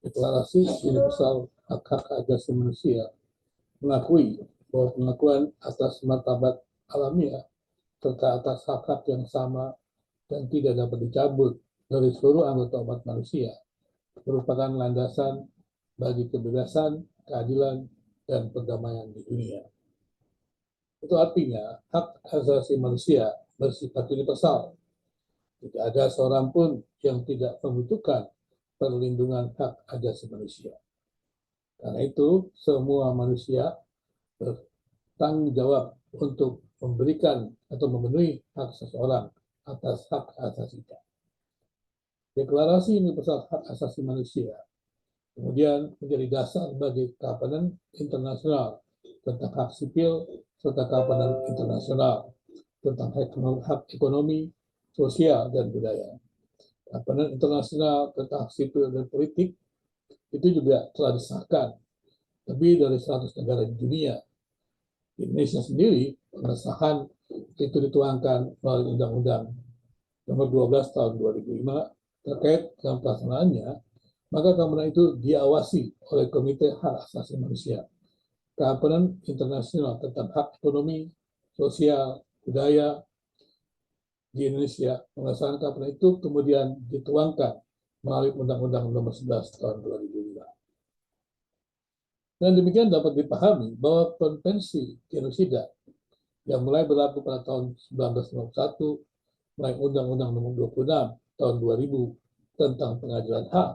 Deklarasi Universal Hak-Hak Asasi Manusia mengakui bahwa pengakuan atas martabat alamiah serta atas hak-hak yang sama dan tidak dapat dicabut dari seluruh anggota umat manusia merupakan landasan bagi kebebasan, keadilan, dan perdamaian di dunia. Itu artinya hak asasi manusia bersifat universal. Tidak ada seorang pun yang tidak membutuhkan perlindungan hak asasi manusia. Karena itu, semua manusia bertanggung jawab untuk memberikan atau memenuhi hak seseorang atas hak asasinya. Deklarasi Universal Hak Asasi Manusia kemudian menjadi dasar bagi Kovenant Internasional tentang hak sipil serta Kovenant Internasional tentang hak ekonomi, sosial, dan budaya. Kovenant Internasional tentang hak sipil dan politik itu juga telah disahkan lebih dari 100 negara di dunia. Di Indonesia sendiri, pengesahan itu dituangkan melalui Undang-Undang Nomor 12 Tahun 2005 terkait dengan pelaksanaannya, maka Kovenant itu diawasi oleh Komite Hak Asasi Manusia. Kovenant Internasional tentang hak ekonomi, sosial, budaya di Indonesia, pengesahan Kovenant itu kemudian dituangkan melalui Undang-Undang Nomor 11 Tahun 2005. Dan demikian dapat dipahami bahwa konvensi genosida yang mulai berlaku pada tahun 1951, mulai Undang-Undang Nomor 26 tahun 2000 tentang pengadilan HAM,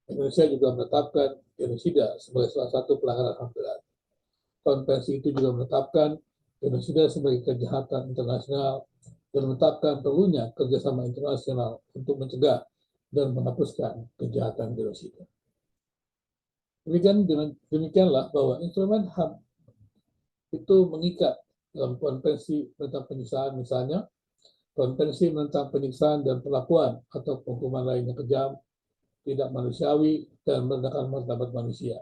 Indonesia juga menetapkan genosida sebagai salah satu pelanggaran HAM berat. Konvensi itu juga menetapkan genosida sebagai kejahatan internasional dan menetapkan perlunya kerjasama internasional untuk mencegah dan menghapuskan kejahatan genosida. Demikianlah bahwa instrumen HAM itu mengikat dalam konvensi tentang penyiksaan, misalnya konvensi tentang penyiksaan dan perlakuan atau hukuman lainnya kejam, tidak manusiawi, dan merendahkan martabat manusia.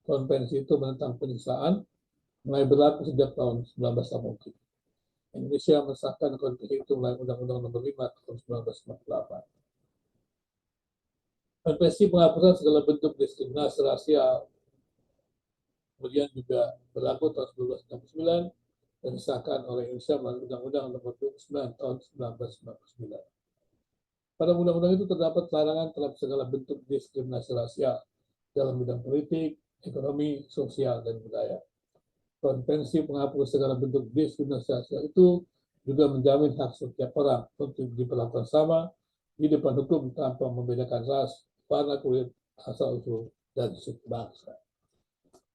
Konvensi itu menentang penyiksaan mulai berlaku sejak tahun 1980. Indonesia mensahkan konvensi itu melalui Undang-Undang Nomor 5 tahun 1948. Konvensi penghapusan segala bentuk diskriminasi rasial kemudian juga berlaku tahun 1969 dan disahkan oleh Indonesia melalui Undang-Undang Nomor 29 tahun 1999. Pada undang-undang itu terdapat larangan terhadap segala bentuk diskriminasi rasial dalam bidang politik, ekonomi, sosial, dan budaya. Konvensi penghapus segala bentuk diskriminasi rasial itu juga menjamin hak setiap orang untuk diperlakukan sama di depan hukum tanpa membedakan ras, warna kulit, asal-usul, dan suku bangsa.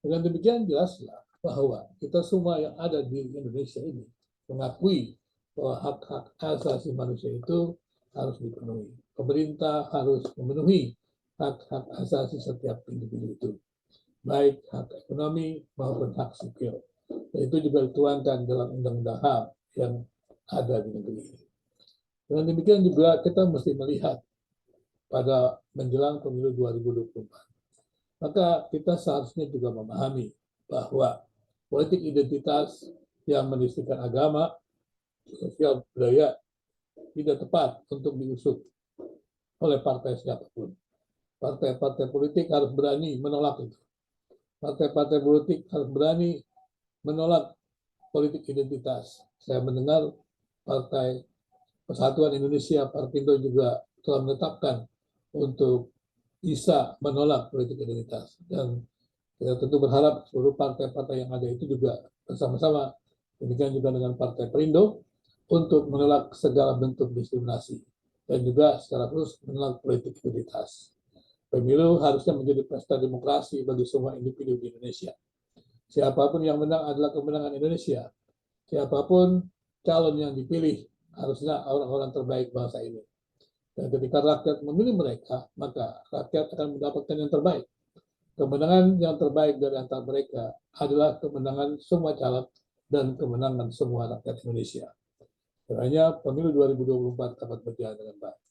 Dengan demikian jelaslah bahwa kita semua yang ada di Indonesia ini mengakui bahwa hak-hak asasi manusia itu harus dipenuhi. Pemerintah harus memenuhi hak-hak asasi setiap individu itu, baik hak ekonomi maupun hak sipil. Dan itu juga dituangkan dalam Undang-Undang HAM yang ada di negeri ini. Dengan demikian juga kita mesti melihat pada menjelang pemilu 2024. Maka kita seharusnya juga memahami bahwa politik identitas yang menistihkan agama, sosial, budaya tidak tepat untuk diusung oleh partai siapapun. Partai-partai politik harus berani menolak itu. Partai-partai politik harus berani menolak politik identitas. Saya mendengar Partai Persatuan Indonesia, Partindo juga telah menetapkan untuk bisa menolak politik identitas. Dan kita tentu berharap seluruh partai-partai yang ada itu juga bersama-sama, demikian juga dengan Partai Perindo, untuk menolak segala bentuk diskriminasi dan juga secara khusus menolak politik identitas. Pemilu harusnya menjadi pesta demokrasi bagi semua individu di Indonesia. Siapapun yang menang adalah kemenangan Indonesia. Siapapun calon yang dipilih harusnya orang-orang terbaik bangsa ini. Dan ketika rakyat memilih mereka, maka rakyat akan mendapatkan yang terbaik. Kemenangan yang terbaik dari antara mereka adalah kemenangan semua calon dan kemenangan semua rakyat Indonesia. Karena pemilu 2024 dapat berjalan dengan baik.